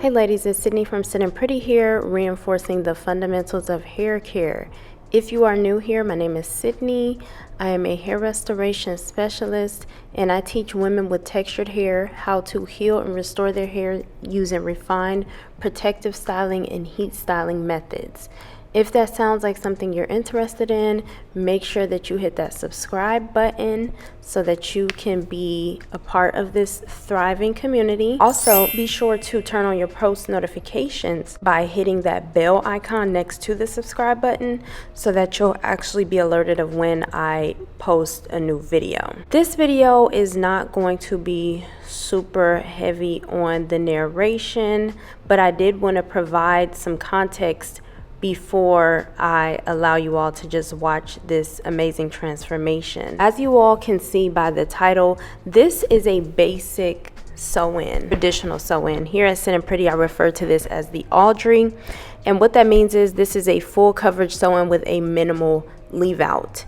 Hey ladies, it's Sydney from Syddin Pretty here, reinforcing the fundamentals of hair care. If you are new here, my name is Sydney. I am a hair restoration specialist and I teach women with textured hair how to heal and restore their hair using refined protective styling and heat styling methods. If that sounds like something you're interested in, make sure that you hit that subscribe button so that you can be a part of this thriving community. Also, be sure to turn on your post notifications by hitting that bell icon next to the subscribe button so that you'll actually be alerted of when I post a new video. This video is not going to be super heavy on the narration, but I did want to provide some context before I allow you all to just watch this amazing transformation. As you all can see by the title, this is a basic sew-in, traditional sew-in. Here at Syddin Pretty, I refer to this as the Audrey. And what that means is this is a full coverage sew-in with a minimal leave out.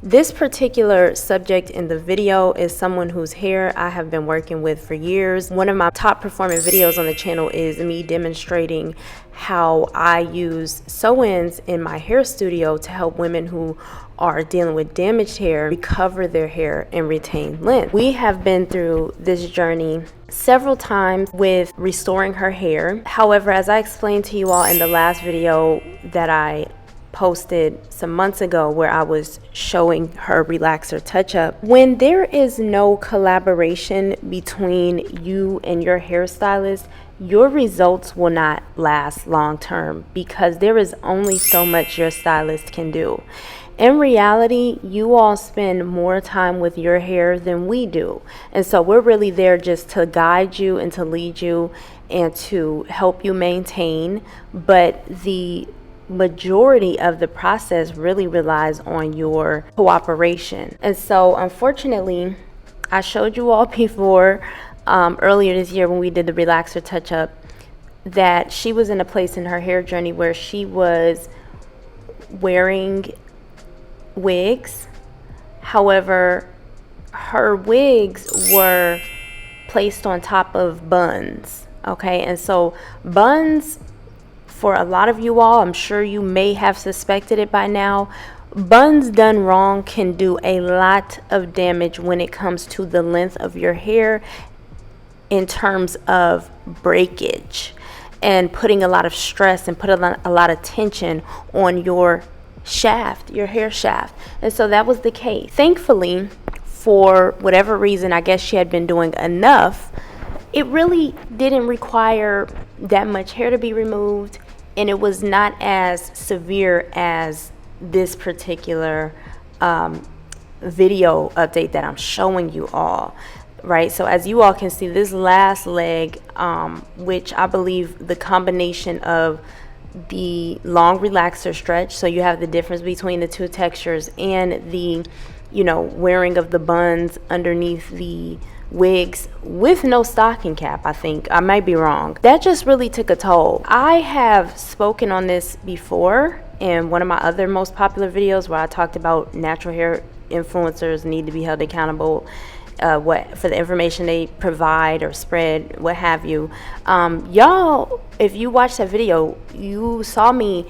This particular subject in the video is someone whose hair I have been working with for years. One of my top performing videos on the channel is me demonstrating how I use sew-ins in my hair studio to help women who are dealing with damaged hair recover their hair and retain length. We have been through this journey several times with restoring her hair. However, as I explained to you all in the last video that I posted some months ago where I was showing her relaxer touch-up, when there is no collaboration between you and your hairstylist, your results will not last long term because there is only so much your stylist can do. In reality, you all spend more time with your hair than we do, and so we're really there just to guide you and to lead you and to help you maintain, but the majority of the process really relies on your cooperation. And so unfortunately, I showed you all before earlier this year when we did the relaxer touch-up that she was in a place in her hair journey where she was wearing wigs. However, her wigs were placed on top of buns, okay? And so buns, for a lot of you all, I'm sure you may have suspected it by now, buns done wrong can do a lot of damage when it comes to the length of your hair in terms of breakage and putting a lot of stress and put a lot of tension on your shaft, your hair shaft. And so that was the case. Thankfully, for whatever reason, I guess she had been doing enough, it really didn't require that much hair to be removed, and it was not as severe as this particular video update that I'm showing you all, right? So as you all can see, this last leg, which I believe the combination of the long relaxer stretch, so you have the difference between the two textures, and the, you know, wearing of the buns underneath the wigs with no stocking cap, I think. I might be wrong. That just really took a toll. I have spoken on this before in one of my other most popular videos where I talked about natural hair influencers need to be held accountable for the information they provide or spread, what have you. Y'all, if you watched that video, you saw me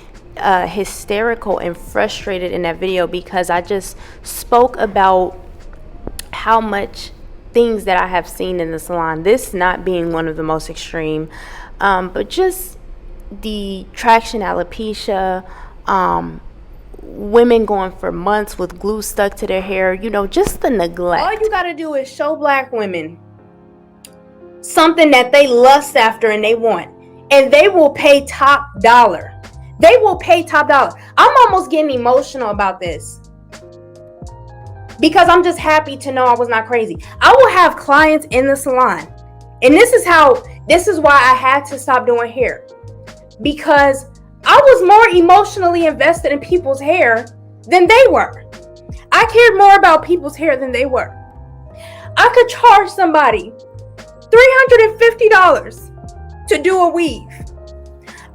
hysterical and frustrated in that video because I just spoke about how much things that I have seen in the salon, this not being one of the most extreme, but just the traction alopecia, women going for months with glue stuck to their hair, you know, just the neglect. All you gotta do is show black women something that they lust after and they want, and they will pay top dollar. They will pay top dollar. I'm almost getting emotional about this because I'm just happy to know I was not crazy. I will have clients in the salon, and this is why I had to stop doing hair, because I was more emotionally invested in people's hair than they were. I cared more about people's hair than they were. I could charge somebody $350 to do a weave.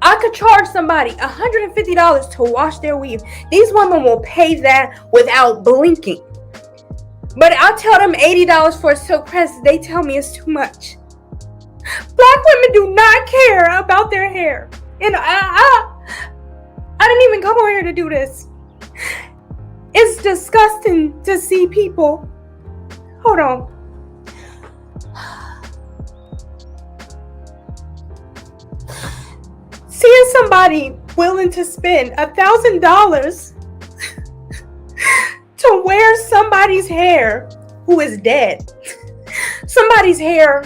I could charge somebody $150 to wash their weave. These women will pay that without blinking. But I'll tell them $80 for a silk press. They tell me it's too much. Black women do not care about their hair. And I didn't even come over here to do this. It's disgusting to see people. Hold on. Seeing somebody willing to spend $1,000 to wear somebody's hair who is dead. Somebody's hair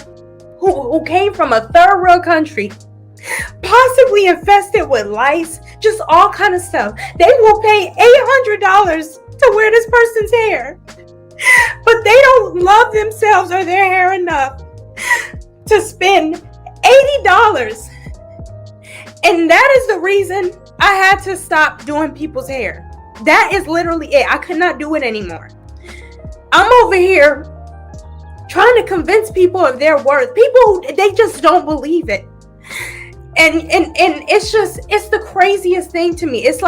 who came from a third world country, possibly infested with lice, just all kind of stuff. They will pay $800 to wear this person's hair, but they don't love themselves or their hair enough to spend $80. And that is the reason I had to stop doing people's hair. That is literally it. I could not do it anymore. I'm over here trying to convince people of their worth. People, they just don't believe it. And it's the craziest thing to me. It's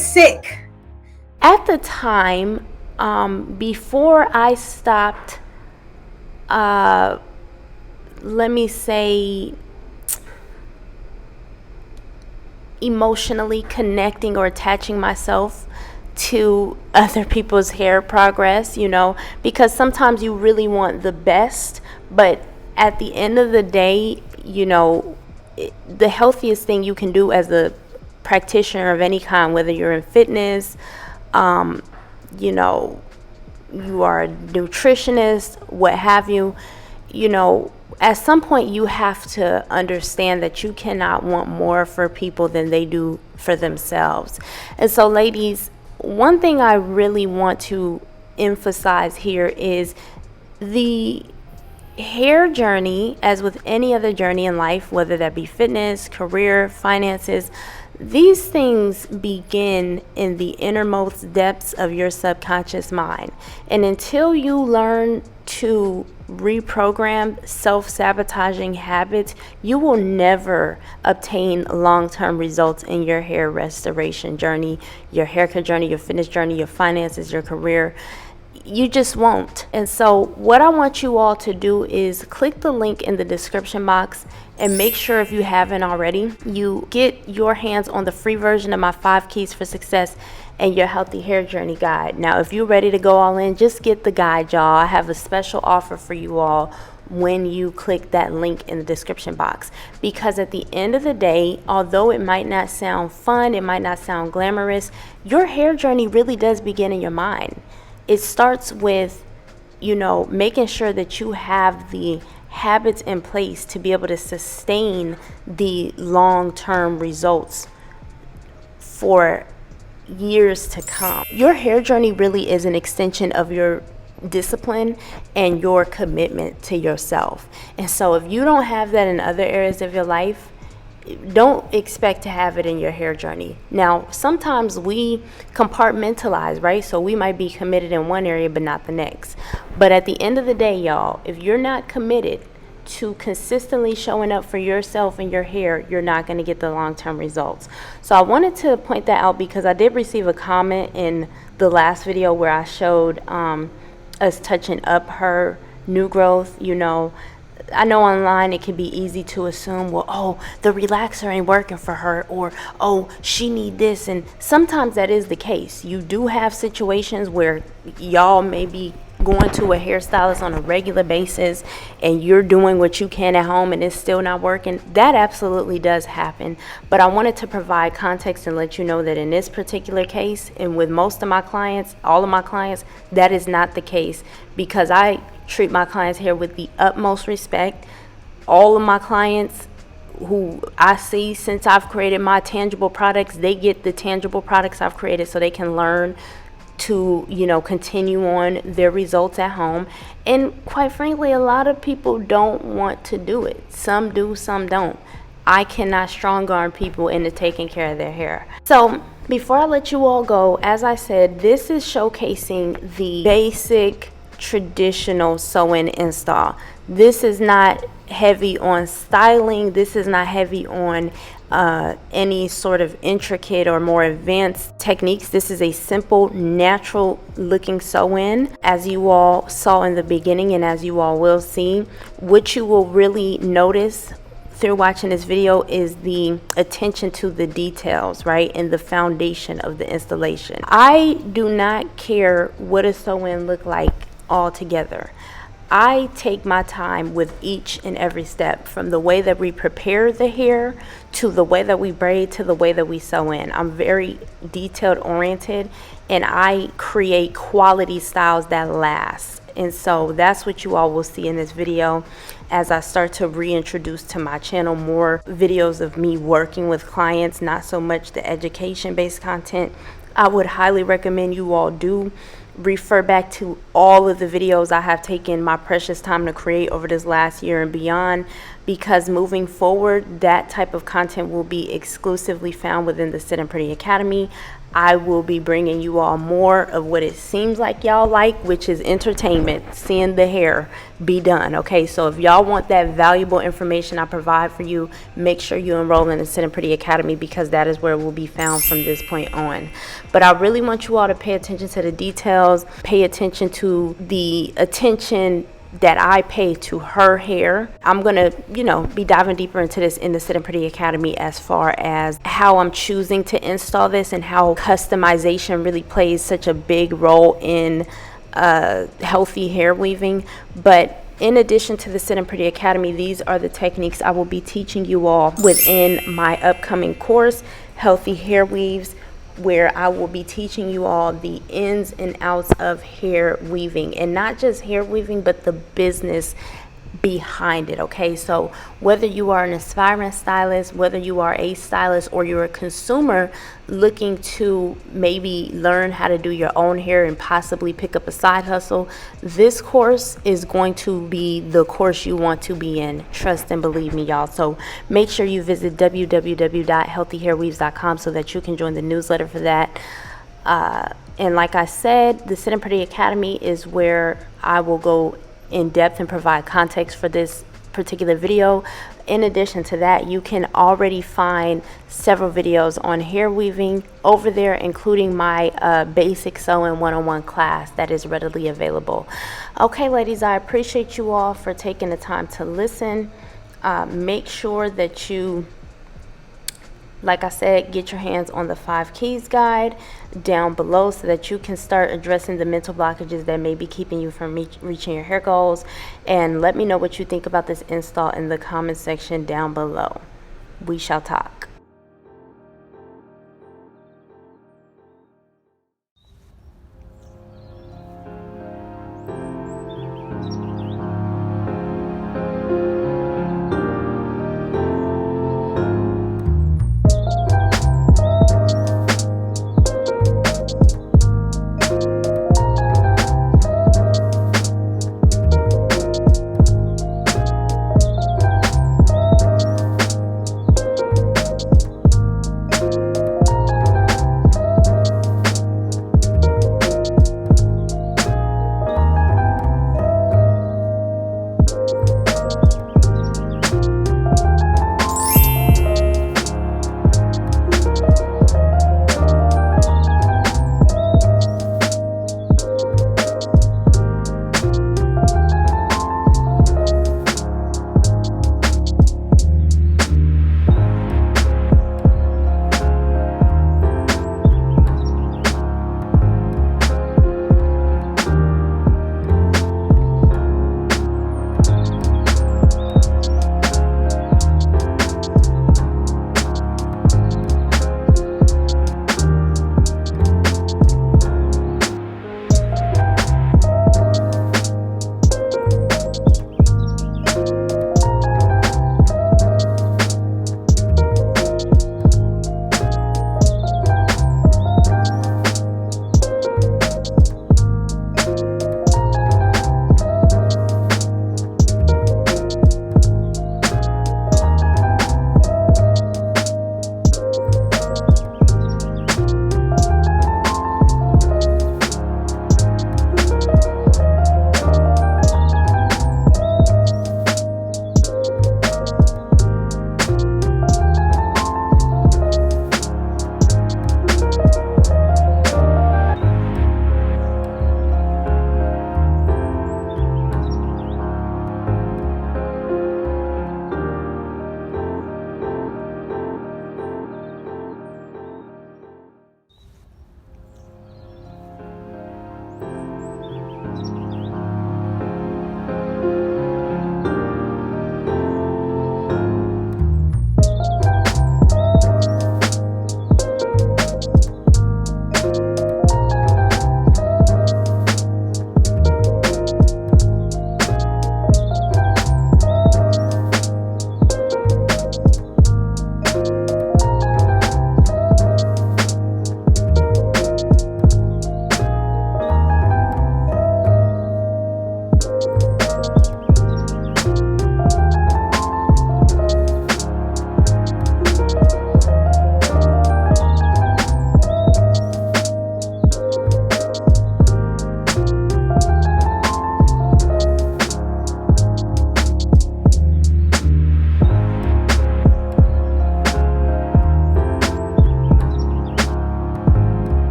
sick. At the time, before I stopped, let me say, emotionally connecting or attaching myself to other people's hair progress, because sometimes you really want the best, but at the end of the day, the healthiest thing you can do as a practitioner of any kind, whether you're in fitness, you are a nutritionist, what have you, at some point you have to understand that you cannot want more for people than they do for themselves. And so, ladies, one thing I really want to emphasize here is the hair journey, as with any other journey in life, whether that be fitness, career, finances, these things begin in the innermost depths of your subconscious mind. And until you learn to reprogram self-sabotaging habits, you will never obtain long-term results in your hair restoration journey, your haircut journey, your fitness journey, your finances, your career. You just won't. And so what I want you all to do is click the link in the description box and make sure, if you haven't already, you get your hands on the free version of my 5 Keys for Success and your Healthy Hair Journey Guide. Now, if you're ready to go all in, just get the guide, y'all. I have a special offer for you all when you click that link in the description box, because at the end of the day, although it might not sound fun, it might not sound glamorous, your hair journey really does begin in your mind. It starts with, making sure that you have the habits in place to be able to sustain the long-term results for years to come. Your hair journey really is an extension of your discipline and your commitment to yourself. And so if you don't have that in other areas of your life, don't expect to have it in your hair journey. Now, sometimes we compartmentalize, right? So we might be committed in one area but not the next. But at the end of the day, y'all, if you're not committed to consistently showing up for yourself and your hair, you're not going to get the long-term results. So I wanted to point that out because I did receive a comment in the last video where I showed us touching up her new growth. I know online it can be easy to assume, well, oh, the relaxer ain't working for her, or oh, she need this. And sometimes that is the case. You do have situations where y'all may be going to a hairstylist on a regular basis and you're doing what you can at home and it's still not working. That absolutely does happen. But I wanted to provide context and let you know that in this particular case, and with most of my clients, all of my clients, that is not the case, because I treat my clients' hair with the utmost respect. All of my clients who I see, since I've created my tangible products, they get the tangible products I've created so they can learn to, continue on their results at home. And quite frankly, a lot of people don't want to do it. Some do, some don't. I cannot strong arm people into taking care of their hair. So before I let you all go, as I said, this is showcasing the basic traditional sew-in install. This is not heavy on styling. This is not heavy on any sort of intricate or more advanced techniques. This is a simple, natural looking sew-in. As you all saw in the beginning, and as you all will see, what you will really notice through watching this video is the attention to the details, right, and the foundation of the installation. I do not care what a sew-in look like altogether. I take my time with each and every step, from the way that we prepare the hair to the way that we braid to the way that we sew in. I'm very detailed oriented, and I create quality styles that last. And so that's what you all will see in this video as I start to reintroduce to my channel more videos of me working with clients, not so much the education-based content. I would highly recommend you all do refer back to all of the videos I have taken my precious time to create over this last year and beyond, because moving forward, that type of content will be exclusively found within the Syddin Pretty Academy. I will be bringing you all more of what it seems like y'all like, which is entertainment, seeing the hair be done. Okay, so if y'all want that valuable information I provide for you, make sure you enroll in the Syddin Pretty Academy, because that is where it will be found from this point on. But I really want you all to pay attention to the details, pay attention to the attention that I pay to her hair. I'm gonna, be diving deeper into this in the Syddin Pretty Academy, as far as how I'm choosing to install this and how customization really plays such a big role in healthy hair weaving. But in addition to the Syddin Pretty Academy, these are the techniques I will be teaching you all within my upcoming course, Healthy Hair Weaves, where I will be teaching you all the ins and outs of hair weaving, and not just hair weaving, but the business behind it. Okay, so whether you are an aspiring stylist, whether you are a stylist, or you're a consumer looking to maybe learn how to do your own hair and possibly pick up a side hustle, this course is going to be the course you want to be in. Trust and believe me, y'all. So make sure you visit www.healthyhairweaves.com so that you can join the newsletter for that. And like I said, the Syddin Pretty Academy is where I will go in depth and provide context for this particular video. In addition to that, you can already find several videos on hair weaving over there, including my basic sewing one-on-one class that is readily available. Okay, ladies, I appreciate you all for taking the time to listen. Make sure that you, like I said, get your hands on the 5 keys guide down below so that you can start addressing the mental blockages that may be keeping you from reaching your hair goals. And let me know what you think about this install in the comment section down below. We shall talk.